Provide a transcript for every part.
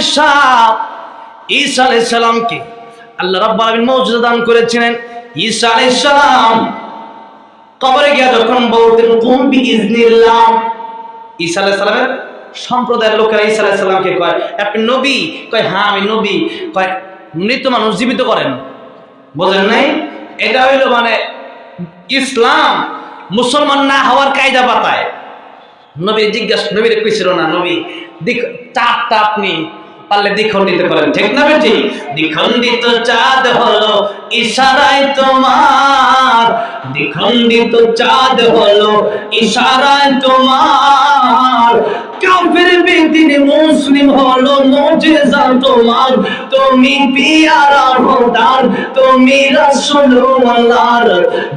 ঈসা আলাইহিস সালামকে আল্লাহ রাব্বুল আলামিন মুজিজা দান করেছিলেন। ঈসা আলাইহিস সালাম কবরে গিয়ে যখন বলতেন কুম বিইজনিল্লাহ, ঈসা আলাইহিস সালামের সম্প্রদায়ের লোকেরা ঈসা আলাইহিস সালামকে কয় আপনি নবী? কয় হ্যাঁ আমি নবী। কয় মৃত মানুষ জীবিত করেন, বোঝেন নাই? এটা হইল মানে ইসলাম মুসলমান না হওয়ার কায়দা পাতায়। নবী জিজ্ঞাসা, নবীরে কইছিল না নবী চাঁদটা আপনি পারলে দ্বিখণ্ডিত করেন, ঠিক না বেটি? দ্বিখণ্ডিত চাঁদ হলো ইশারায় তোমার, দ্বিখণ্ডিত চাঁদ হলো ইশারায় তোমার, কাফের বেদিন মুসলিম হলো মুজিজা তোমার, তুমি পিয়ারা খোদার, তুমি রাসূলুল্লাহর,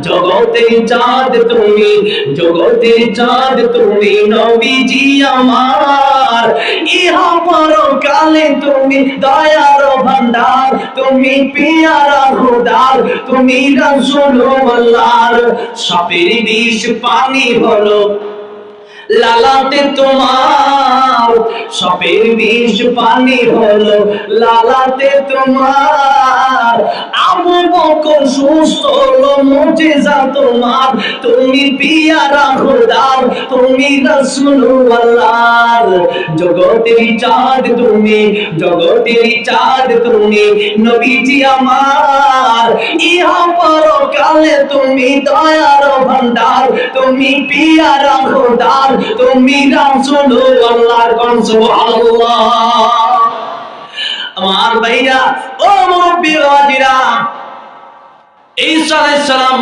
জগতের চাঁদ তুমি, জগতের চাঁদ তুমি, নবীজি আমার, ইহা পরকালে তুমি দয়ার ভান্ডার, তুমি পিয়ারা খোদার, তুমি রাসূলুল্লাহর। সাপের বিষ পানি হলো লালাতে তোমার, সাপের বিষ পানি হলো লালাতে তোমার, আবু বকর সুস্থ হলো মুজিজা তোমার, তুমি পিয়ারা খোদার, তুমি রাসূলুল্লাহর, জগতের চাঁদ তুমি, জগতের চাঁদ তুমি, নবীজি আমার, ইহা পরকালে তুমি দয়ার ভান্ডার, তুমি পিয়ারা খোদার, তুমি রাসূলুল্লাহর। কোন সুবহানাল্লাহ। আমার ভাইরা ও মুরব্বি বাবাজিরা, ঈসা আলাইহিস সালাম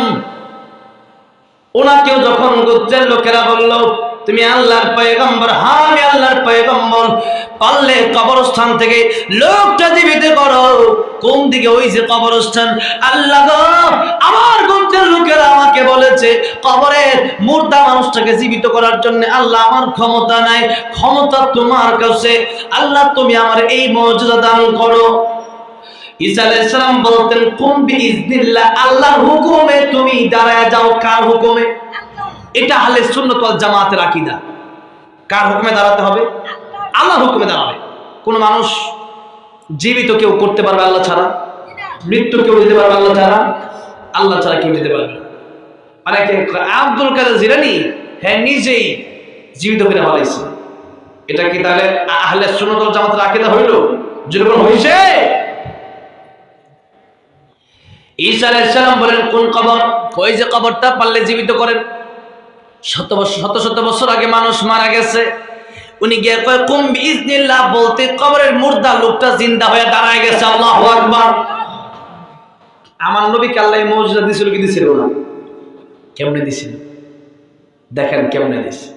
ওনাকেও যখন গোত্রের লোকেরা বলল তুমি আল্লাহর পয়গম্বর, হ্যাঁ আমি আল্লাহর পয়গম্বর, পারলে কবরস্থান থেকে লোকটা জীবিত করো। কোন দিকে? ওই যে কবরস্থান। আল্লাহ গো, আমার গোত্রের লোকেরা আমাকে বলেছে কবরের মুর্দা মানুষটাকে জীবিত করার জন্য। আল্লাহ আমার ক্ষমতা নাই, ক্ষমতা তোমার কাছে। আল্লাহ তুমি আমার এই মুজিজা দান করো। ঈসা আলাইহিস সালাম বলতেন কুম বিইজনিল্লাহ, আল্লাহর হুকুমে তুমি দাঁড়ায় যাও। কার হুকুমে? এটা আহলে সুন্নাত ওয়াল জামাতের আকীদা। কার হুকুমে দাঁড়াতে হবে? আল্লাহর হুকুমে দাঁড়াবে। কোন মানুষ জীবিত কেউ করতে পারবে আল্লাহ ছাড়া? মৃত্যু কেউ দিতে পারবে আল্লাহ ছাড়া? আল্লাহ ছাড়া কেউ দিতে পারবে না। অনেকে আব্দুল কাদের জিলানী হ্যাঁ নিজেই জীবিত করে ফেলাইছে। এটা কি তাহলে আহলে সুন্নাত ওয়াল জামাতের আকীদা হইল? যেরকম হইছে। ঈসা আলাইহিস সালাম বলেন কোন কবর? ওই যে কবরটা পারলে জীবিত করেন। শত বছর আগে মানুষ মারা গেছে, উনি গিয়ে কয় কুম বিইজনিল্লাহ বলতে কবরের মুর্দা লোকটা জিন্দা হয়ে দাঁড়ায় গেছে। আল্লাহু আকবার। আমার নবীকে আল্লাহ মুজিজা দিছিল কি দিছিল না? কেমনে দিছিল? দেখেন কেমনে দিছে।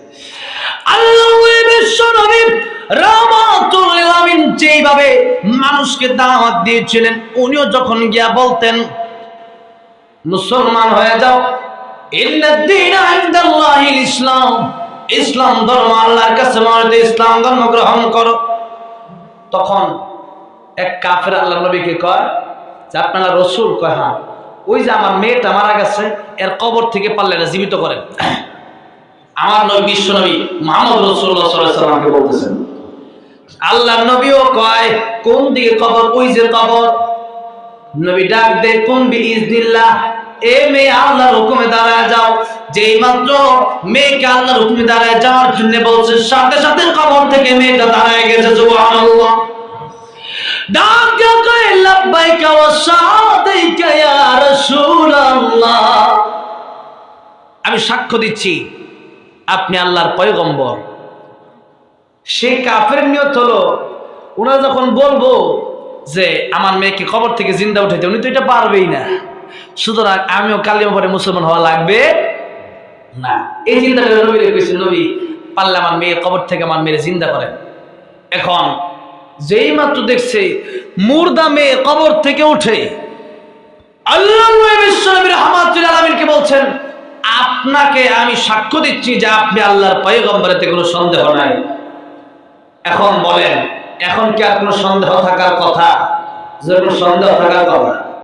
আল্লাহর বিশ্ব নবী রাহমাতুল লিল আলামিন যেভাবে মানুষকে দাওয়াত দিয়েছিলেন, উনিও যখন গিয়া বলতেন মুসলমান হয়ে যাও, ইন্নাদ-দীনা ইনদাল্লাহিল ইসলাম, ইসলাম ধর্ম আল্লাহর কাছে মনোনীত, ইসলাম ধর্ম গ্রহণ করো। তখন এক কাফের আল্লাহর নবীকে কয় যে আপনারা রাসূল? কয় হ্যাঁ। ওই যে আমার মেয়েটা মারা গেছে, এর কবর থেকে পারলে এটা জীবিত করেন। আমার নবী বিশ্ব নবী মুহাম্মদ রাসূলুল্লাহ সাল্লাল্লাহু আলাইহি ওয়াসাল্লামকে বলতেছেন। আল্লাহর নবীও কয় কোন দিকে কবর? ওই যে কবর। নবী ডাক দেয় কুম বিইজনিল্লাহ, এ মেয়ে আল্লাহর হুকুমে দাঁড়ায় যাও। যেই মাত্র মেয়েকে আল্লাহর হুকুমে দাঁড়ায় যাওয়ার জন্য বলছে, সাথে সাথে কবর থেকে মেয়েটা দাঁড়ায় গেছে। সুবহানাল্লাহ। ডাক দিয়ে কয় লাব্বাইকা ওয়া সাদাইকা ইয়া রাসূলুল্লাহ, আমি সাক্ষ্য দিচ্ছি আপনি আল্লাহর পয়গম্বর। সে কাফের নিয়ত হলো ওনারা যখন বলবো যে আমার মেয়েকে কবর থেকে জিন্দা উঠাইতে, উনি তো এটা পারবেই না, সুতরাং আমিও কালিমা পড়ে মুসলমান হওয়া লাগবে না। এই চিন্তা করে নবী কইছেন নবী পারলে আমার মেয়ে কবর থেকে আমার মেয়ে জিন্দা করেন। এখন যেই মাত্র দেখছে মুর্দা মেয়ে কবর থেকে উঠে, আল্লাহ নবী রাহমাতুল লিল আলামিনকে বলছেন আপনাকে আমি সাক্ষ্য দিচ্ছি যে আপনি আল্লাহর পয়গম্বরেতে কোনো সন্দেহ নাই। এখন বলেন, এখন কি আর কোনো সন্দেহ থাকার কথা? যে কোনো সন্দেহ থাকার কথা?